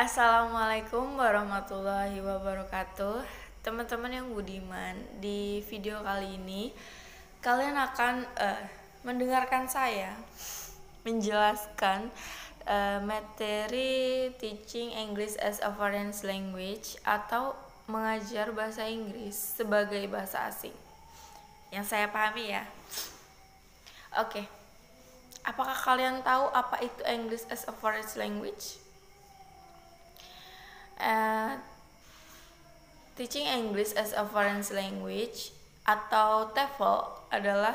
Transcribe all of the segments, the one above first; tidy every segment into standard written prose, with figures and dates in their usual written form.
Assalamualaikum warahmatullahi wabarakatuh. Teman-teman yang budiman, di video kali ini kalian akan mendengarkan saya menjelaskan materi Teaching English as a Foreign Language atau mengajar bahasa Inggris sebagai bahasa asing. Yang saya pahami ya. Oke. Apakah kalian tahu apa itu English as a Foreign Language? Teaching English as a Foreign Language atau TEFL adalah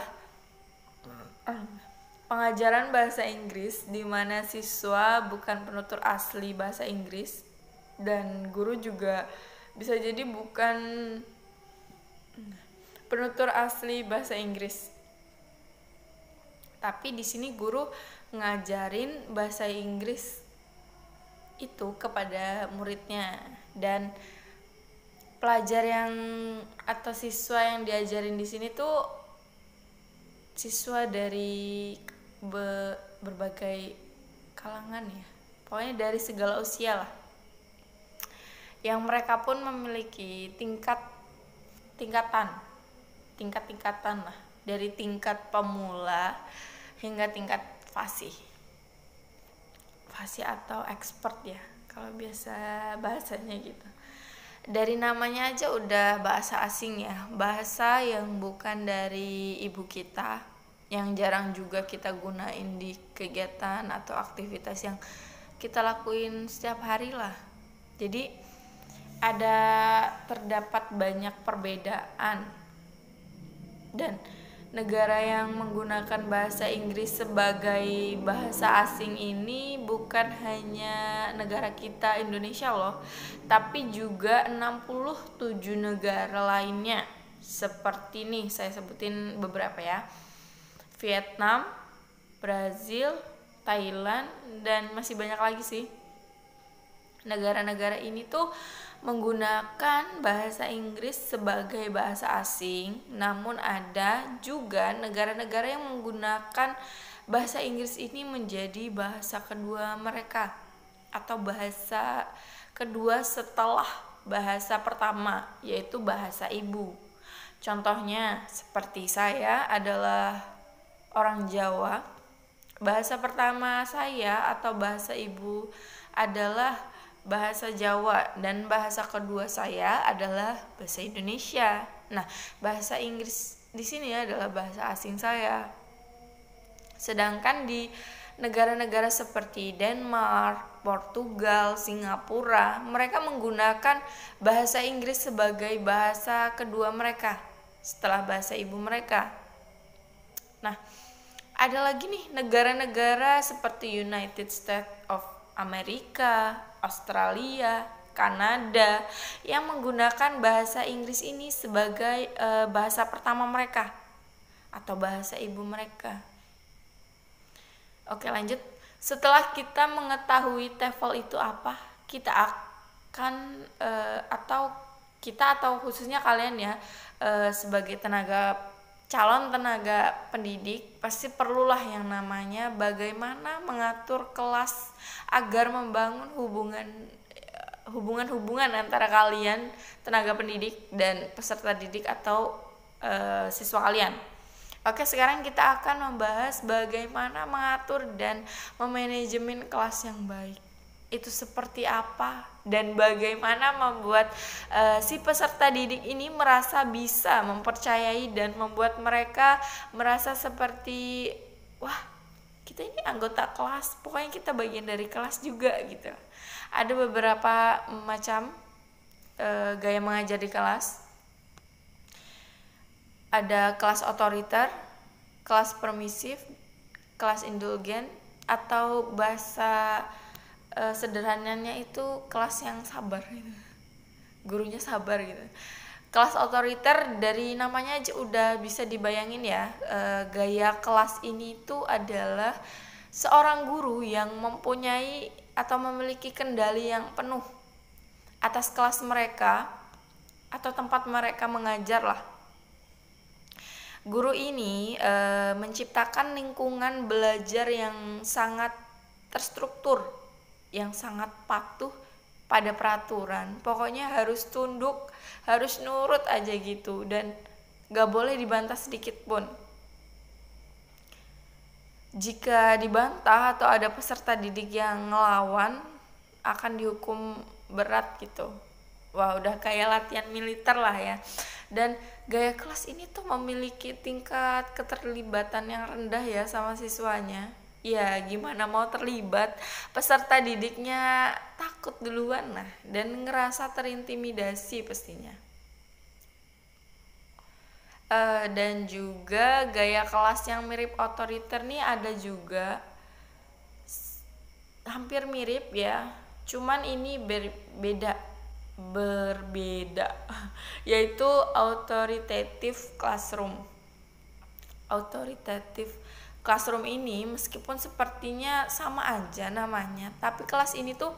pengajaran bahasa Inggris di mana siswa bukan penutur asli bahasa Inggris dan guru juga bisa jadi bukan penutur asli bahasa Inggris. Tapi di sini guru ngajarin bahasa Inggris itu kepada muridnya, dan pelajar yang atau siswa yang diajarin di sini tuh siswa dari berbagai kalangan ya, pokoknya dari segala usia lah, yang mereka pun memiliki tingkatan lah, dari tingkat pemula hingga tingkat fasih atau expert ya kalau biasa bahasanya gitu. Dari namanya aja udah bahasa asing ya, bahasa yang bukan dari ibu kita, yang jarang juga kita gunain di kegiatan atau aktivitas yang kita lakuin setiap hari lah. Jadi terdapat banyak perbedaan, dan negara yang menggunakan bahasa Inggris sebagai bahasa asing ini bukan hanya negara kita Indonesia loh, tapi juga 67 negara lainnya. Seperti nih, saya sebutin beberapa ya. Vietnam, Brazil, Thailand, dan masih banyak lagi sih. Negara-negara ini tuh menggunakan bahasa Inggris sebagai bahasa asing, namun ada juga negara-negara yang menggunakan bahasa Inggris ini menjadi bahasa kedua mereka atau bahasa kedua setelah bahasa pertama, yaitu bahasa ibu. Contohnya seperti saya adalah orang Jawa, bahasa pertama saya atau bahasa ibu adalah bahasa Jawa, dan bahasa kedua saya adalah bahasa Indonesia. Nah, bahasa Inggris di sini adalah bahasa asing saya. Sedangkan di negara-negara seperti Denmark, Portugal, Singapura, mereka menggunakan bahasa Inggris sebagai bahasa kedua mereka setelah bahasa ibu mereka. Nah, ada lagi nih negara-negara seperti United States of Amerika, Australia, Kanada yang menggunakan bahasa Inggris ini sebagai bahasa pertama mereka atau bahasa ibu mereka. Oke, lanjut. Setelah kita mengetahui TEFL itu apa, kita akan atau khususnya kalian ya, sebagai calon tenaga pendidik pasti perlulah yang namanya bagaimana mengatur kelas agar membangun hubungan antara kalian tenaga pendidik dan peserta didik atau siswa kalian. Oke, sekarang kita akan membahas bagaimana mengatur dan memanajemen kelas yang baik. Itu seperti apa dan bagaimana membuat si peserta didik ini merasa bisa mempercayai dan membuat mereka merasa seperti wah, kita ini anggota kelas, pokoknya kita bagian dari kelas juga gitu. Ada beberapa macam gaya mengajar di kelas. Ada kelas otoriter, kelas permisif, kelas indulgen, atau bahasa sederhananya itu kelas yang sabar gitu. Gurunya sabar gitu. Kelas otoriter dari namanya aja udah bisa dibayangin ya, gaya kelas ini tuh adalah seorang guru yang mempunyai atau memiliki kendali yang penuh atas kelas mereka atau tempat mereka mengajar lah. Guru ini menciptakan lingkungan belajar yang sangat terstruktur, yang sangat patuh pada peraturan. Pokoknya harus tunduk, harus nurut aja gitu, dan gak boleh dibantah sedikit pun. Jika dibantah atau ada peserta didik yang ngelawan, akan dihukum berat gitu. Wah, udah kayak latihan militer lah ya. Dan gaya kelas ini tuh memiliki tingkat keterlibatan yang rendah ya sama siswanya. Ya gimana mau terlibat, peserta didiknya takut duluan nah, dan ngerasa terintimidasi pastinya. Dan juga gaya kelas yang mirip otoriter nih ada juga, hampir mirip ya, cuman ini berbeda yaitu authoritative classroom. Authoritative classroom ini meskipun sepertinya sama aja namanya, tapi kelas ini tuh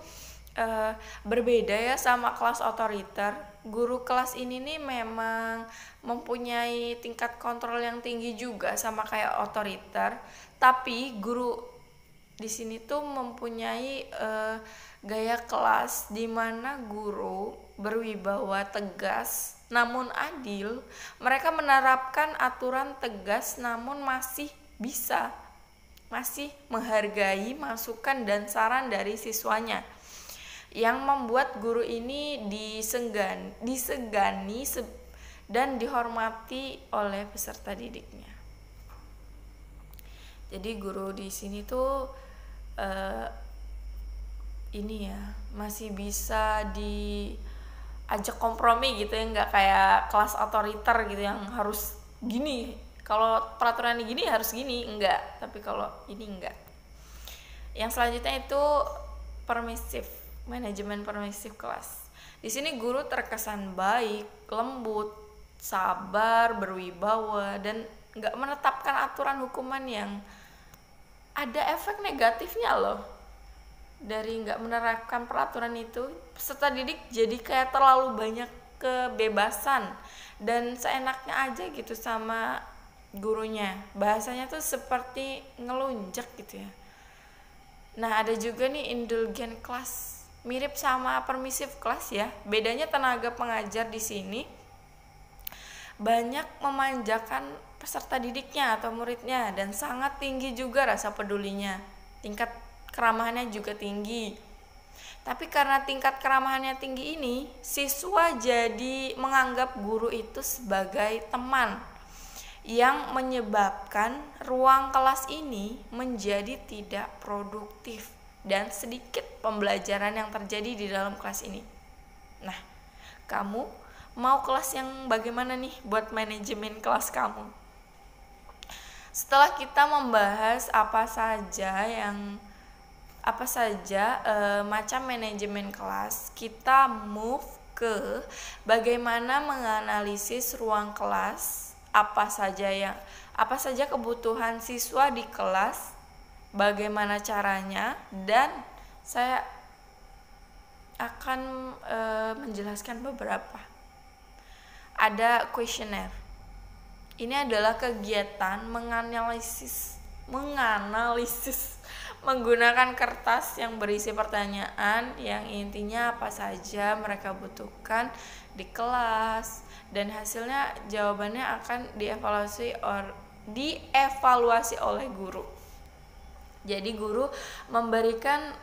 berbeda ya sama kelas otoriter. Guru kelas ini nih memang mempunyai tingkat kontrol yang tinggi juga sama kayak otoriter, tapi guru di sini tuh mempunyai gaya kelas di mana guru berwibawa tegas namun adil. Mereka menerapkan aturan tegas namun masih menghargai masukan dan saran dari siswanya, yang membuat guru ini disegani dan dihormati oleh peserta didiknya. Jadi guru di sini tuh ini ya masih bisa diajak kompromi gitu ya, nggak kayak kelas otoriter gitu yang harus gini, kalau peraturan gini harus gini, enggak, tapi kalau ini enggak. Yang selanjutnya itu manajemen permisif kelas. Di sini guru terkesan baik, lembut, sabar, berwibawa, dan nggak menetapkan aturan hukuman yang ada efek negatifnya loh. Dari nggak menerapkan peraturan itu, peserta didik jadi kayak terlalu banyak kebebasan dan seenaknya aja gitu sama gurunya. Bahasanya tuh seperti ngelunjak gitu ya. Nah, ada juga nih indulgent class, mirip sama permissive class ya. Bedanya tenaga pengajar di sini banyak memanjakan peserta didiknya atau muridnya, dan sangat tinggi juga rasa pedulinya. Tingkat keramahannya juga tinggi. Tapi karena tingkat keramahannya tinggi ini, siswa jadi menganggap guru itu sebagai teman, yang menyebabkan ruang kelas ini menjadi tidak produktif dan sedikit pembelajaran yang terjadi di dalam kelas ini. Nah, kamu mau kelas yang bagaimana nih buat manajemen kelas kamu? Setelah kita membahas apa saja macam manajemen kelas, kita move ke bagaimana menganalisis ruang kelas, apa saja kebutuhan siswa di kelas, bagaimana caranya, dan saya akan menjelaskan beberapa. Ada kuesioner. Ini adalah kegiatan menganalisis menggunakan kertas yang berisi pertanyaan yang intinya apa saja mereka butuhkan di kelas, dan hasilnya jawabannya akan dievaluasi oleh guru. Jadi guru memberikan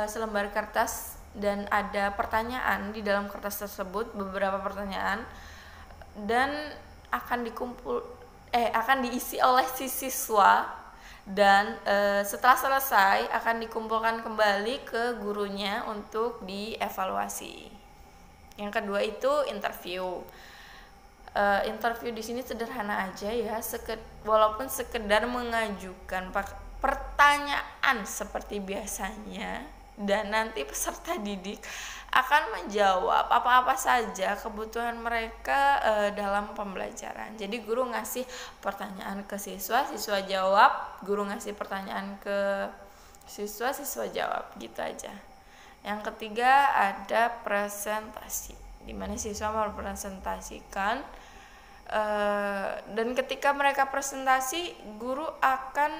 selembar kertas dan ada pertanyaan di dalam kertas tersebut, beberapa pertanyaan, dan akan diisi oleh si siswa, dan setelah selesai akan dikumpulkan kembali ke gurunya untuk dievaluasi. Yang kedua itu interview. Interview di sini sederhana aja ya, walaupun sekedar mengajukan pertanyaan seperti biasanya, dan nanti peserta didik akan menjawab apa-apa saja kebutuhan mereka dalam pembelajaran. Jadi guru ngasih pertanyaan ke siswa, siswa jawab, guru ngasih pertanyaan ke siswa, siswa jawab, gitu aja. Yang ketiga ada presentasi, di mana siswa merepresentasikan, dan ketika mereka presentasi, guru akan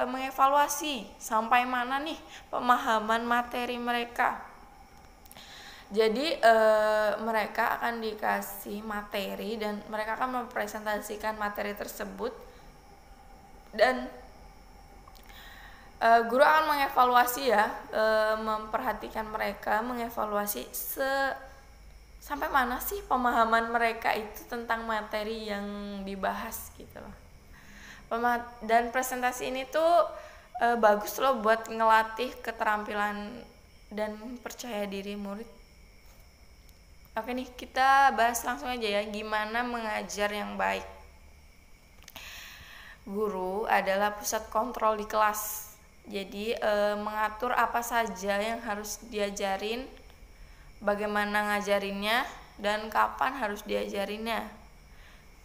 mengevaluasi sampai mana nih pemahaman materi mereka. Jadi mereka akan dikasih materi dan mereka akan mempresentasikan materi tersebut, dan guru akan mengevaluasi ya, memperhatikan mereka, mengevaluasi sampai mana sih pemahaman mereka itu tentang materi yang dibahas gitu loh. Dan presentasi ini tuh bagus loh buat ngelatih keterampilan dan percaya diri murid. Oke nih, kita bahas langsung aja ya, gimana mengajar yang baik. Guru adalah pusat kontrol di kelas. Jadi mengatur apa saja yang harus diajarin, bagaimana ngajarinnya, dan kapan harus diajarinnya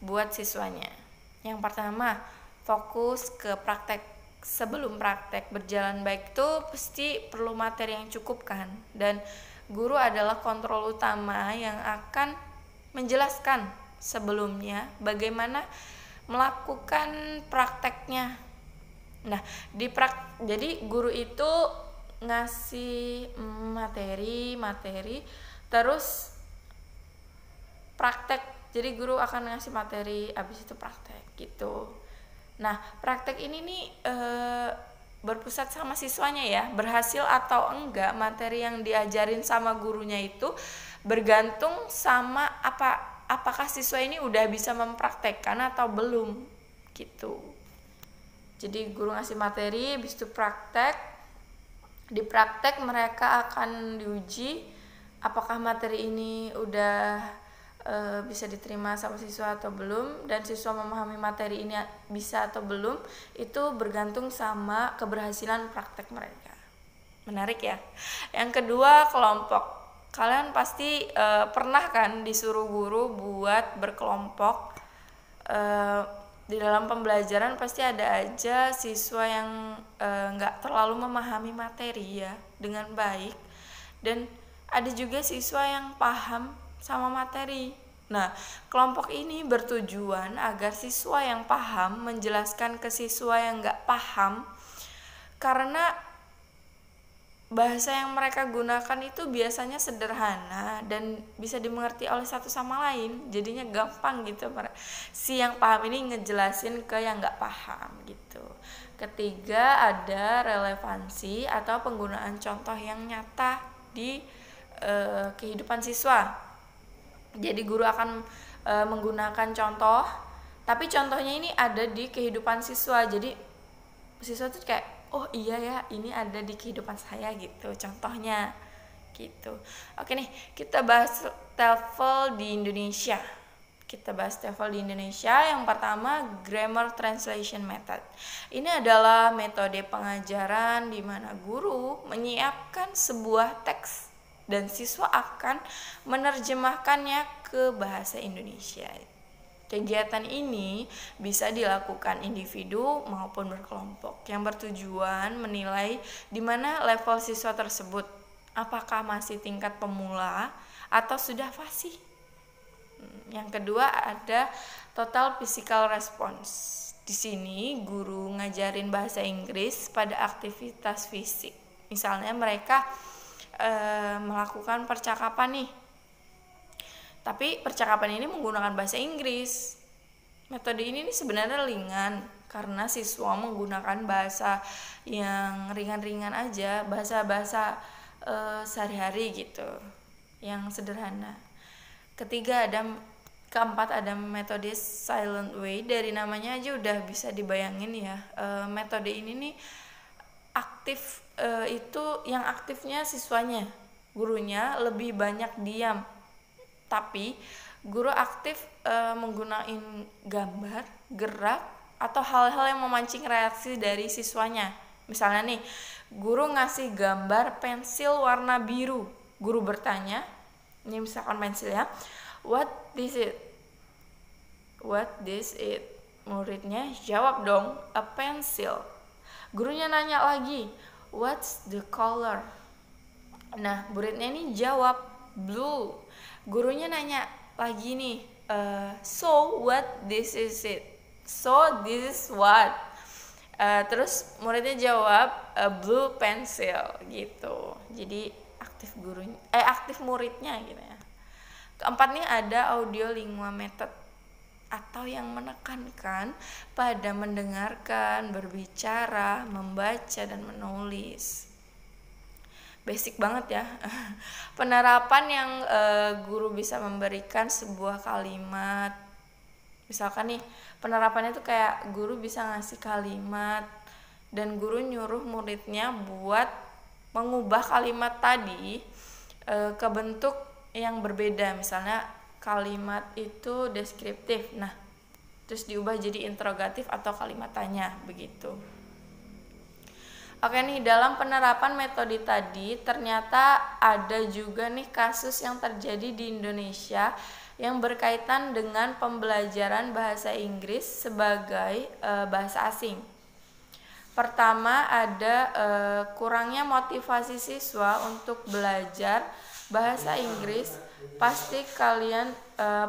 buat siswanya. Yang pertama, fokus ke praktek. Sebelum praktek berjalan baik tuh pasti perlu materi yang cukup kan, dan guru adalah kontrol utama yang akan menjelaskan sebelumnya bagaimana melakukan prakteknya. Nah, jadi guru itu ngasih materi terus praktek. Jadi guru akan ngasih materi, abis itu praktek gitu. Nah, praktek ini nih berpusat sama siswanya ya. Berhasil atau enggak materi yang diajarin sama gurunya itu bergantung sama apakah siswa ini udah bisa mempraktekkan atau belum gitu. Jadi guru ngasih materi, habis itu praktek. Di praktek mereka akan diuji apakah materi ini udah bisa diterima sama siswa atau belum, dan siswa memahami materi ini bisa atau belum itu bergantung sama keberhasilan praktek mereka. Menarik ya. Yang kedua, kelompok. Kalian pasti pernah kan disuruh guru buat berkelompok. Di dalam pembelajaran pasti ada aja siswa yang nggak terlalu memahami materi ya dengan baik, dan ada juga siswa yang paham sama materi. Nah, kelompok ini bertujuan agar siswa yang paham menjelaskan ke siswa yang nggak paham, karena bahasa yang mereka gunakan itu biasanya sederhana dan bisa dimengerti oleh satu sama lain, jadinya gampang gitu si yang paham ini ngejelasin ke yang nggak paham gitu. Ketiga, ada relevansi atau penggunaan contoh yang nyata di kehidupan siswa. Jadi guru akan menggunakan contoh, tapi contohnya ini ada di kehidupan siswa. Jadi siswa tuh kayak, oh iya ya, ini ada di kehidupan saya gitu contohnya gitu. Oke nih, kita bahas TOEFL di Indonesia. Yang pertama, Grammar Translation Method. Ini adalah metode pengajaran di mana guru menyiapkan sebuah teks dan siswa akan menerjemahkannya ke bahasa Indonesia. Kegiatan ini bisa dilakukan individu maupun berkelompok yang bertujuan menilai di mana level siswa tersebut, apakah masih tingkat pemula atau sudah fasih. Yang kedua, ada Total Physical Response. Di sini guru ngajarin bahasa Inggris pada aktivitas fisik. Misalnya mereka melakukan percakapan nih, tapi percakapan ini menggunakan bahasa Inggris. Metode ini nih sebenarnya ringan karena siswa menggunakan bahasa yang ringan-ringan aja, bahasa-bahasa sehari-hari gitu, yang sederhana. Keempat ada metode Silent Way. Dari namanya aja udah bisa dibayangin ya. Metode ini nih aktif, itu yang aktifnya siswanya, gurunya lebih banyak diam, tapi guru aktif menggunakan gambar, gerak, atau hal-hal yang memancing reaksi dari siswanya. Misalnya nih, guru ngasih gambar pensil warna biru, guru bertanya, ini misalkan pensil ya, what this it? Muridnya jawab dong, a pencil. Gurunya nanya lagi, what's the color? Nah, muridnya ini jawab blue. Gurunya nanya lagi nih, so what this is it? So this is what? Terus muridnya jawab blue pencil gitu. Jadi aktif muridnya gitu ya. Keempat nih ada audiolingua method, atau yang menekankan pada mendengarkan, berbicara, membaca, dan menulis. Basic banget ya. Penerapan yang guru bisa memberikan sebuah kalimat. Misalkan nih, penerapannya tuh kayak guru bisa ngasih kalimat dan guru nyuruh muridnya buat mengubah kalimat tadi ke bentuk yang berbeda. Misalnya kalimat itu deskriptif, nah terus diubah jadi interrogatif atau kalimat tanya begitu. Oke nih, dalam penerapan metode tadi ternyata ada juga nih kasus yang terjadi di Indonesia yang berkaitan dengan pembelajaran bahasa Inggris sebagai bahasa asing. Pertama ada kurangnya motivasi siswa untuk belajar bahasa Inggris. Pasti kalian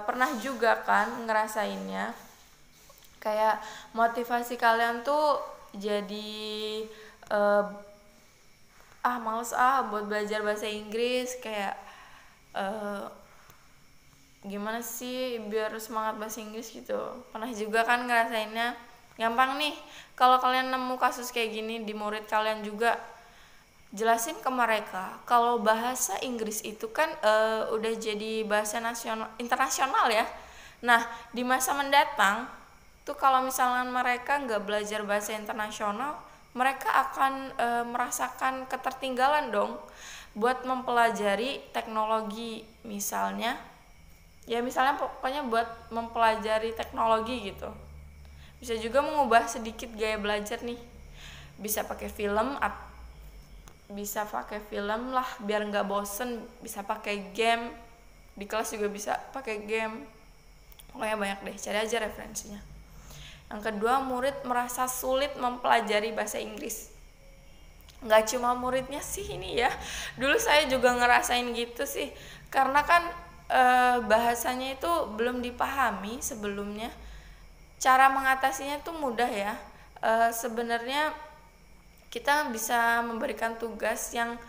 pernah juga kan ngerasainnya, kayak motivasi kalian tuh jadi males buat belajar bahasa Inggris, kayak gimana sih biar semangat bahasa Inggris gitu. Pernah juga kan ngerasainnya? Gampang nih kalau kalian nemu kasus kayak gini di murid kalian juga, jelasin ke mereka kalau bahasa Inggris itu kan udah jadi bahasa internasional ya. Nah di masa mendatang tuh kalau misalnya mereka nggak belajar bahasa internasional, mereka akan merasakan ketertinggalan dong buat mempelajari teknologi misalnya pokoknya buat mempelajari teknologi gitu. Bisa juga mengubah sedikit gaya belajar nih, bisa pakai film lah biar nggak bosen, bisa pakai game, di kelas juga bisa pakai game, pokoknya banyak deh, cari aja referensinya. Yang kedua, murid merasa sulit mempelajari bahasa Inggris. Nggak cuma muridnya sih ini ya, dulu saya juga ngerasain gitu sih, karena kan bahasanya itu belum dipahami sebelumnya. Cara mengatasinya tuh mudah ya, sebenarnya kita bisa memberikan tugas yang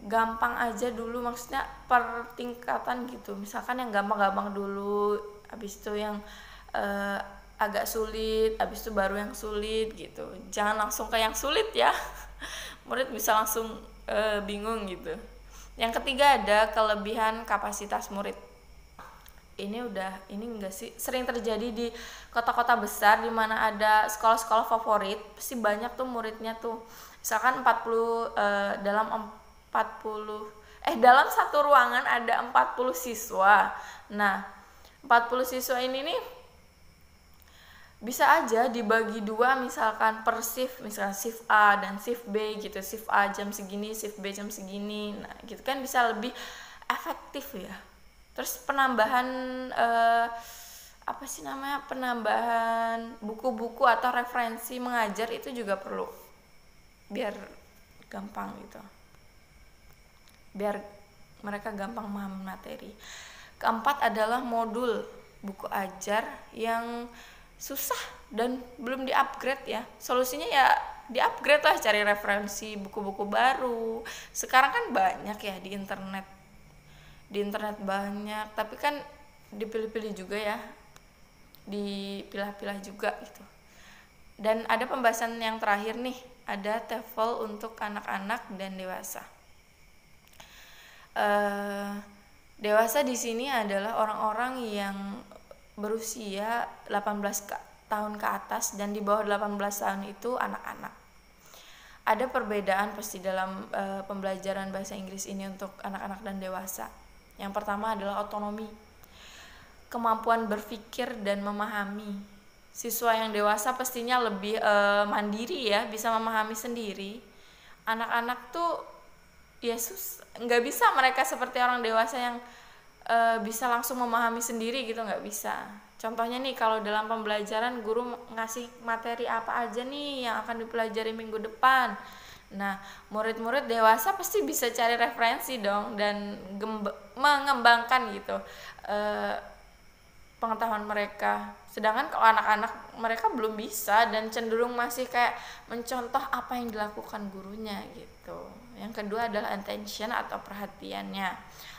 gampang aja dulu, maksudnya per tingkatan gitu. Misalkan yang gampang-gampang dulu, habis itu yang agak sulit, habis itu baru yang sulit gitu. Jangan langsung ke yang sulit ya, murid bisa langsung bingung gitu. Yang ketiga ada kelebihan kapasitas murid. Ini enggak sih sering terjadi di kota-kota besar di mana ada sekolah-sekolah favorit, pasti banyak tuh muridnya tuh. Misalkan 40 dalam satu ruangan ada 40 siswa. Nah, 40 siswa ini nih bisa aja dibagi dua, misalkan per shift, misalkan shift A dan shift B gitu. Shift A jam segini, shift B jam segini. Nah, gitu kan bisa lebih efektif ya. Terus penambahan penambahan buku-buku atau referensi mengajar itu juga perlu biar gampang gitu, biar mereka gampang memahami materi. Keempat adalah modul buku ajar yang susah dan belum di-upgrade ya. Solusinya ya di-upgrade lah, cari referensi buku-buku baru. Sekarang kan banyak ya di internet banyak, tapi kan dipilih-pilih juga ya, dipilah-pilah juga gitu. Dan ada pembahasan yang terakhir nih, ada TOEFL untuk anak-anak dan dewasa. Dewasa di sini adalah orang-orang yang berusia 18 tahun ke atas, dan di bawah 18 tahun itu anak-anak. Ada perbedaan pasti dalam pembelajaran bahasa Inggris ini untuk anak-anak dan dewasa. Yang pertama adalah otonomi, kemampuan berpikir dan memahami. Siswa yang dewasa pastinya lebih mandiri ya, bisa memahami sendiri. Anak-anak tuh Yesus nggak bisa mereka seperti orang dewasa yang bisa langsung memahami sendiri gitu, nggak bisa. Contohnya nih, kalau dalam pembelajaran guru ngasih materi apa aja nih yang akan dipelajari minggu depan. Nah, murid-murid dewasa pasti bisa cari referensi dong dan mengembangkan gitu pengetahuan mereka. Sedangkan kalau anak-anak mereka belum bisa dan cenderung masih kayak mencontoh apa yang dilakukan gurunya gitu. Yang kedua adalah attention atau perhatiannya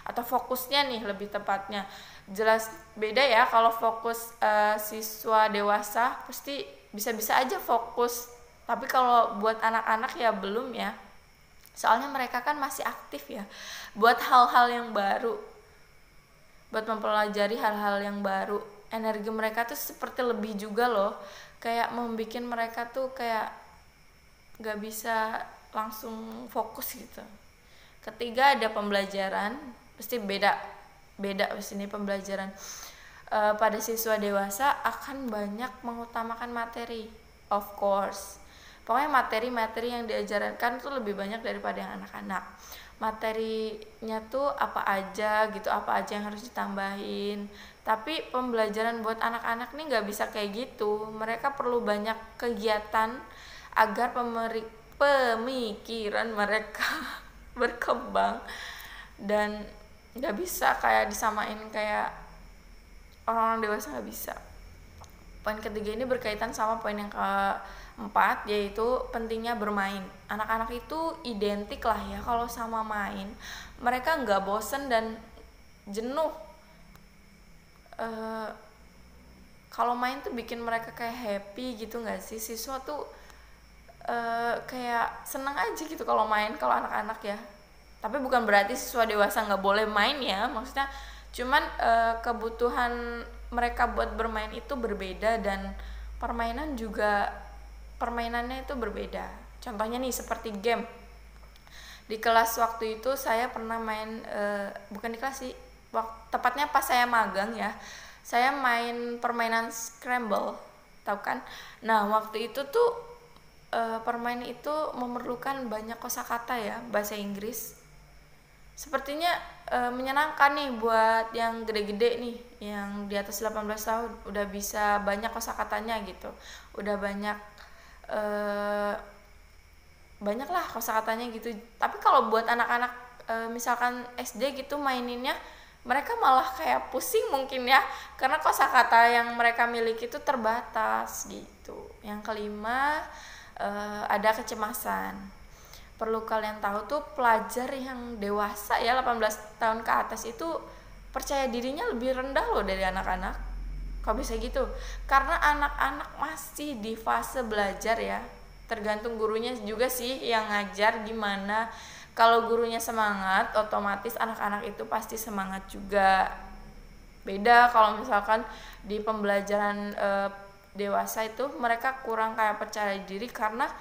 atau fokusnya nih lebih tepatnya. Jelas beda ya, kalau fokus siswa dewasa pasti bisa-bisa aja fokus. Tapi kalau buat anak-anak ya belum ya. Soalnya mereka kan masih aktif ya buat hal-hal yang baru, buat mempelajari hal-hal yang baru. Energi mereka tuh seperti lebih juga loh, kayak membuat mereka tuh kayak gak bisa langsung fokus gitu. Ketiga ada pembelajaran, pasti beda di sini pembelajaran. Pada siswa dewasa akan banyak mengutamakan materi, of course. Pokoknya materi-materi yang diajarkan tuh lebih banyak daripada yang anak-anak. Materinya tuh apa aja gitu, apa aja yang harus ditambahin. Tapi pembelajaran buat anak-anak nih nggak bisa kayak gitu. Mereka perlu banyak kegiatan agar pemikiran mereka berkembang, dan nggak bisa kayak disamain kayak orang-orang dewasa, nggak bisa. Poin ketiga ini berkaitan sama poin yang keempat, yaitu pentingnya bermain. Anak-anak itu identik lah ya kalau sama main, mereka nggak bosen dan jenuh. Kalau main tuh bikin mereka kayak happy gitu nggak sih? Siswa tuh kayak senang aja gitu kalau main, kalau anak-anak ya. Tapi bukan berarti siswa dewasa nggak boleh main ya, maksudnya cuman kebutuhan mereka buat bermain itu berbeda, dan permainannya itu berbeda. Contohnya nih seperti game. Di kelas waktu itu saya pernah main, bukan di kelas sih, tepatnya pas saya magang ya, saya main permainan Scramble, tahu kan? Nah waktu itu tuh permainan itu memerlukan banyak kosakata ya, bahasa Inggris. Sepertinya menyenangkan nih buat yang gede-gede nih, yang di atas 18 tahun udah bisa banyak kosakatanya gitu, udah banyak lah kosakatanya gitu. Tapi kalau buat anak-anak misalkan SD gitu maininnya, mereka malah kayak pusing mungkin ya, karena kosakata yang mereka miliki itu terbatas gitu. Yang kelima ada kecemasan. Perlu kalian tahu tuh, pelajar yang dewasa ya 18 tahun ke atas itu percaya dirinya lebih rendah loh dari anak-anak. Kok bisa gitu? Karena anak-anak masih di fase belajar ya. Tergantung gurunya juga sih yang ngajar gimana. Kalau gurunya semangat, otomatis anak-anak itu pasti semangat juga. Beda kalau misalkan di pembelajaran dewasa itu mereka kurang kayak percaya diri karena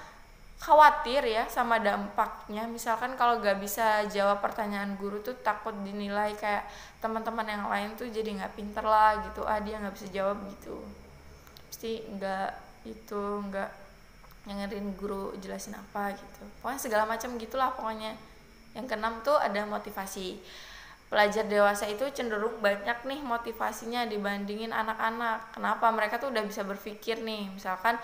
khawatir ya sama dampaknya. Misalkan kalau gak bisa jawab pertanyaan guru tuh takut dinilai kayak teman-teman yang lain tuh jadi nggak pinter lah gitu, dia nggak bisa jawab gitu, pasti nggak dengerin guru jelasin apa gitu, pokoknya segala macam gitulah pokoknya. Yang keenam tuh ada motivasi. Pelajar dewasa itu cenderung banyak nih motivasinya dibandingin anak-anak. Kenapa? Mereka tuh udah bisa berpikir nih, misalkan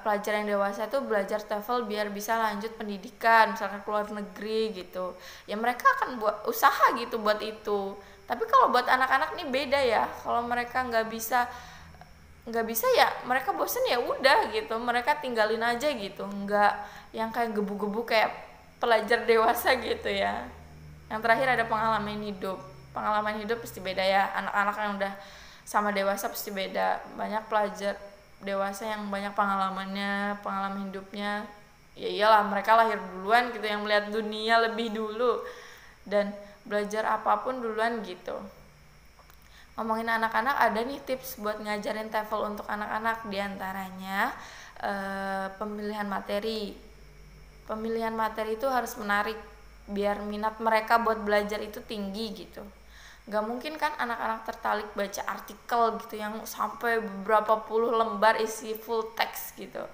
pelajar yang dewasa tuh belajar TOEFL biar bisa lanjut pendidikan, misalkan keluar negeri gitu ya, mereka akan buat usaha gitu buat itu. Tapi kalau buat anak-anak nih beda ya, kalau mereka nggak bisa ya mereka bosen ya udah gitu, mereka tinggalin aja gitu, nggak yang kayak gebu-gebu kayak pelajar dewasa gitu ya. Yang terakhir ada pengalaman hidup pasti beda ya, anak-anak yang udah sama dewasa pasti beda. Banyak pelajar dewasa yang banyak pengalaman hidupnya, ya iyalah mereka lahir duluan gitu, yang melihat dunia lebih dulu dan belajar apapun duluan gitu. Ngomongin anak-anak, ada nih tips buat ngajarin TOEFL untuk anak-anak, diantaranya pemilihan materi itu harus menarik biar minat mereka buat belajar itu tinggi gitu. Gak mungkin kan anak-anak tertarik baca artikel gitu yang sampai beberapa puluh lembar isi full text gitu.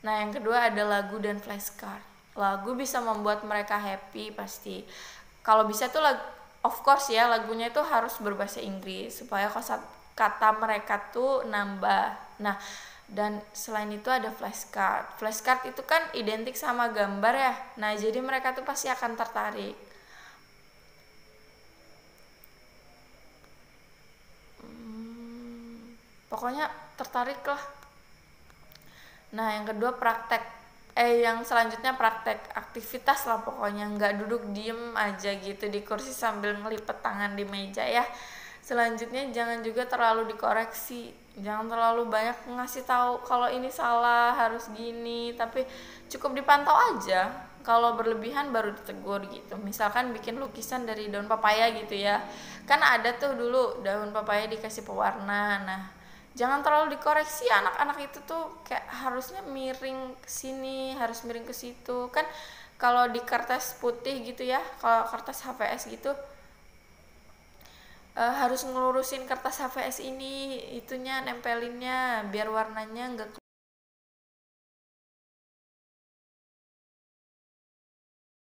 Nah yang kedua ada lagu dan flashcard. Lagu bisa membuat mereka happy pasti. Kalau bisa tuh of course ya, lagunya itu harus berbahasa Inggris supaya kosakata mereka tuh nambah. Nah dan selain itu ada flashcard. Flashcard itu kan identik sama gambar ya. Nah jadi mereka tuh pasti akan tertarik. pokoknya tertarik lah. Nah yang kedua yang selanjutnya praktek aktivitas lah, pokoknya nggak duduk diem aja gitu di kursi sambil ngelipet tangan di meja ya. Selanjutnya jangan juga terlalu dikoreksi, jangan terlalu banyak ngasih tahu kalau ini salah harus gini, tapi cukup dipantau aja. Kalau berlebihan baru ditegur gitu. Misalkan bikin lukisan dari daun papaya gitu ya, kan ada tuh dulu daun papaya dikasih pewarna. Nah jangan terlalu dikoreksi, anak-anak itu tuh kayak harusnya miring ke sini, harus miring ke situ kan. Kalau di kertas putih gitu ya, kalau kertas HVS gitu, harus ngelurusin kertas HVS ini itunya, nempelinnya biar warnanya nggak